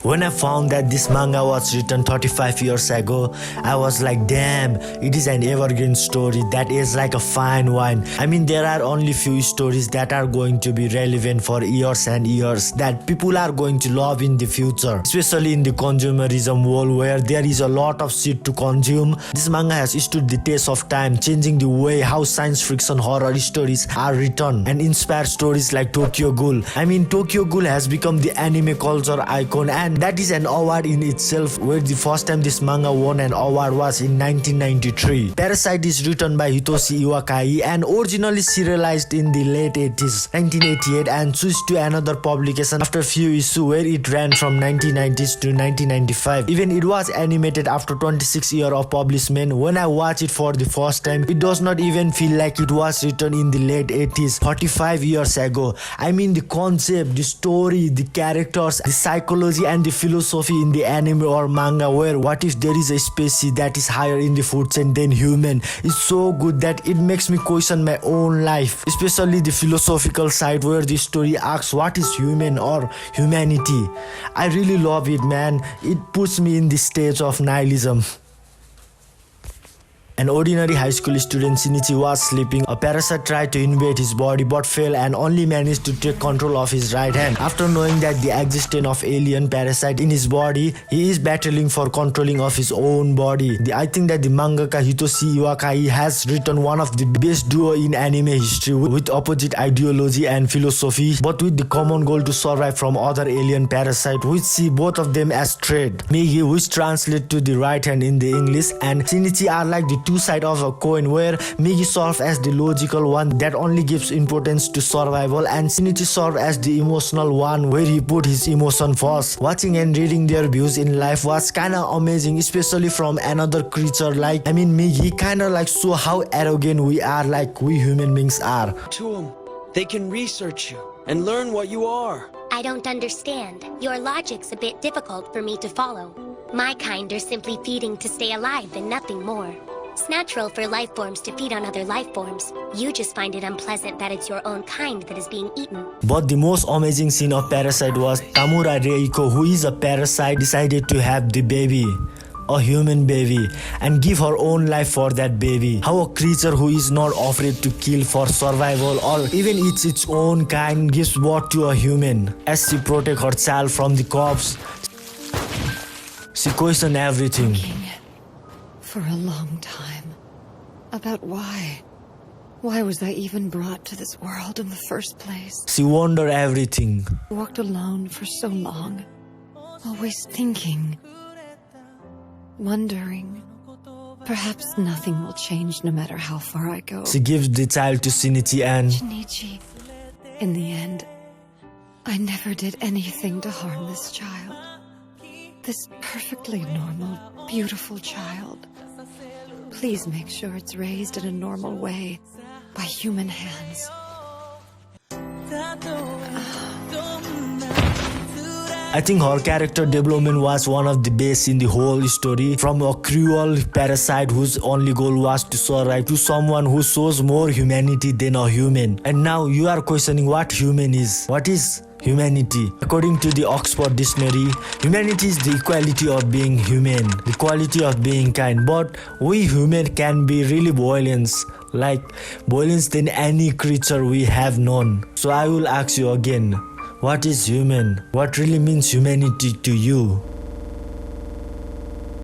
When I found that this manga was written 35 years ago, I was like, damn, it is an evergreen story that is like a fine wine. I mean, there are only few stories that are going to be relevant for years and years, that people are going to love in the future, especially in the consumerism world where there is a lot of shit to consume. This manga has stood the test of time, changing the way how science fiction horror stories are written and inspire stories like Tokyo Ghoul. I mean, Tokyo Ghoul has become the anime culture icon, and that is an award in itself, where the first time this manga won an award was in 1993. Parasyte is written by Hitoshi Iwakai and originally serialized in the late 80s, 1988, and switched to another publication after few issues where it ran from 1990s to 1995. Even it was animated after 26 years of publishment. When I watch it for the first time, it does not even feel like it was written in the late 80s, 35 years ago. I mean, the concept, the story, the characters, the psychology and the philosophy in the anime or manga, where what if there is a species that is higher in the food chain than human, is so good that it makes me question my own life, especially the philosophical side where the story asks what is human or humanity. I really love it, man. It puts me in the stage of nihilism. An ordinary high school student, Shinichi, was sleeping. A parasite tried to invade his body but failed and only managed to take control of his right hand. After knowing that the existence of alien parasite in his body, he is battling for controlling of his own body. I think that the mangaka Hitoshi Iwakai has written one of the best duo in anime history, with opposite ideology and philosophy, but with the common goal to survive from other alien parasite, which see both of them as threat. Migi, which translates to the right hand in the English, and Shinichi are like the two sides of a coin, where Migi serves as the logical one that only gives importance to survival, and Shinichi serves as the emotional one where he put his emotion first. Watching and reading their views in life was kinda amazing, especially from another creature like, I mean, Migi kinda like show how arrogant we are, like we human beings are. To them, they can research you and learn what you are. I don't understand. Your logic's a bit difficult for me to follow. My kind are simply feeding to stay alive and nothing more. It's natural for life forms to feed on other life forms. You just find it unpleasant that it's your own kind that is being eaten. But the most amazing scene of Parasyte was Tamura Reiko, who is a parasite, decided to have the baby, a human baby, and give her own life for that baby. How a creature who is not afraid to kill for survival or even eats its own kind gives birth to a human. As she protects her child from the cops, she questions everything. For a long time. About why. Why was I even brought to this world in the first place? She wondered everything. I walked alone for so long. Always thinking. Wondering. Perhaps nothing will change no matter how far I go. She gives the child to Shinichi and... Shinichi. In the end, I never did anything to harm this child. This perfectly normal, beautiful child. Please make sure it's raised in a normal way by human hands. I think her character development was one of the best in the whole story. From a cruel parasite whose only goal was to survive, to someone who shows more humanity than a human. And now you are questioning what human is. What is humanity? According to the Oxford Dictionary, humanity is the equality of being human, the quality of being kind. But we human can be really violent, like violence than any creature we have known. So I will ask you again, what is human? What really means humanity to you?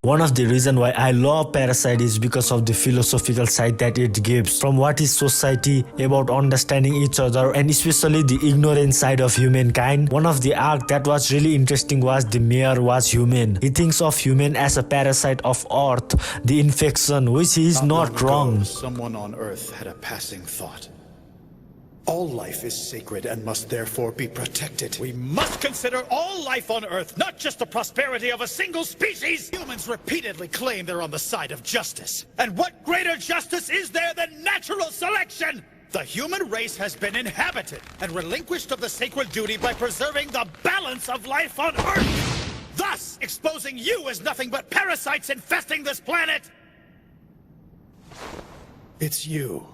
One of the reasons why I love Parasyte is because of the philosophical side that it gives. From what is society about understanding each other, and especially the ignorant side of humankind. One of the arcs that was really interesting was the mayor was human. He thinks of human as a parasite of earth, the infection, which he is not wrong. Someone on earth had a passing thought. All life is sacred and must therefore be protected. We must consider all life on Earth, not just the prosperity of a single species! Humans repeatedly claim they're on the side of justice. And what greater justice is there than natural selection? The human race has been inhabited and relinquished of the sacred duty by preserving the balance of life on Earth, thus exposing you as nothing but parasites infesting this planet! It's you.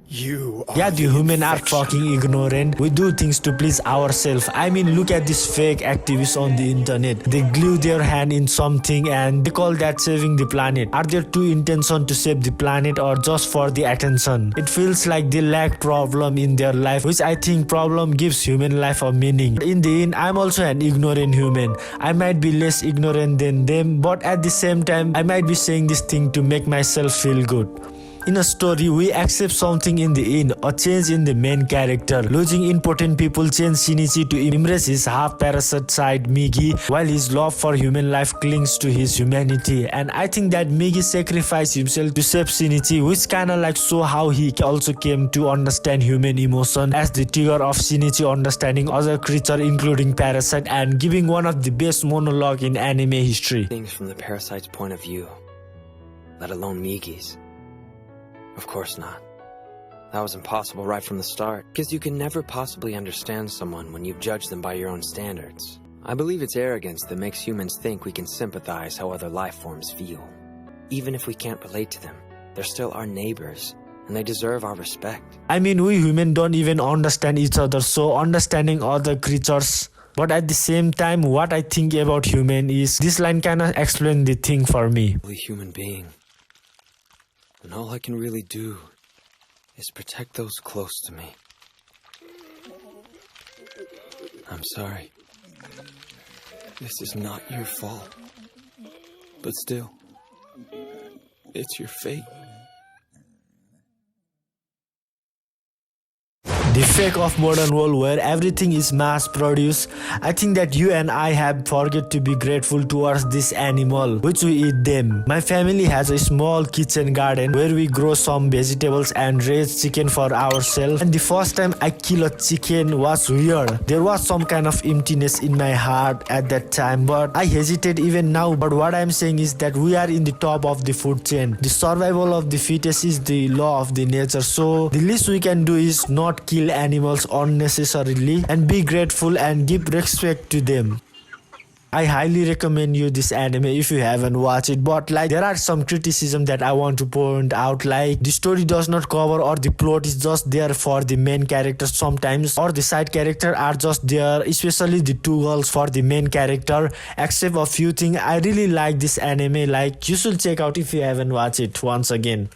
You are Yeah, the the human are infection. fucking ignorant. We do things to please ourselves. I mean, look at these fake activists on the internet. They glue their hand in something and they call that saving the planet. Are there two intentions to save the planet or just for the attention? It feels like they lack problem in their life, which I think problem gives human life a meaning. In the end, I'm also an ignorant human. I might be less ignorant than them, but at the same time, I might be saying this thing to make myself feel good. In a story, we accept something in the end, a change in the main character. Losing important people change Shinichi to embrace his half-parasite side Migi, while his love for human life clings to his humanity. And I think that Migi sacrificed himself to save Shinichi, which kinda like show how he also came to understand human emotion as the trigger of Shinichi understanding other creatures including Parasyte and giving one of the best monologue in anime history. Things from the Parasyte's point of view, let alone Migi's. Of course not. That was impossible right from the start, because you can never possibly understand someone when you've judged them by your own standards. I believe it's arrogance that makes humans think we can sympathize how other life forms feel. Even if we can't relate to them, they're still our neighbors, and they deserve our respect. I mean, we humans don't even understand each other, so understanding other creatures. But at the same time, what I think about human is, this line kinda explain the thing for me. A human being. And all I can really do is protect those close to me. I'm sorry. This is not your fault. But still, it's your fate. The fake of modern world where everything is mass produced. I think that you and I have forget to be grateful towards this animal which we eat them. My family has a small kitchen garden where we grow some vegetables and raise chicken for ourselves, and the first time I kill a chicken was weird. There was some kind of emptiness in my heart at that time, but I hesitate even now. But what I'm saying is that we are in the top of the food chain. The survival of the fittest is the law of the nature, so the least we can do is not kill animals unnecessarily and be grateful and give respect to them. I highly recommend you this anime if you haven't watched it, but like there are some criticism that I want to point out, like the story does not cover or the plot is just there for the main characters sometimes, or the side character are just there, especially the two girls for the main character. Except a few things, I really like this anime, like you should check out if you haven't watched it once again.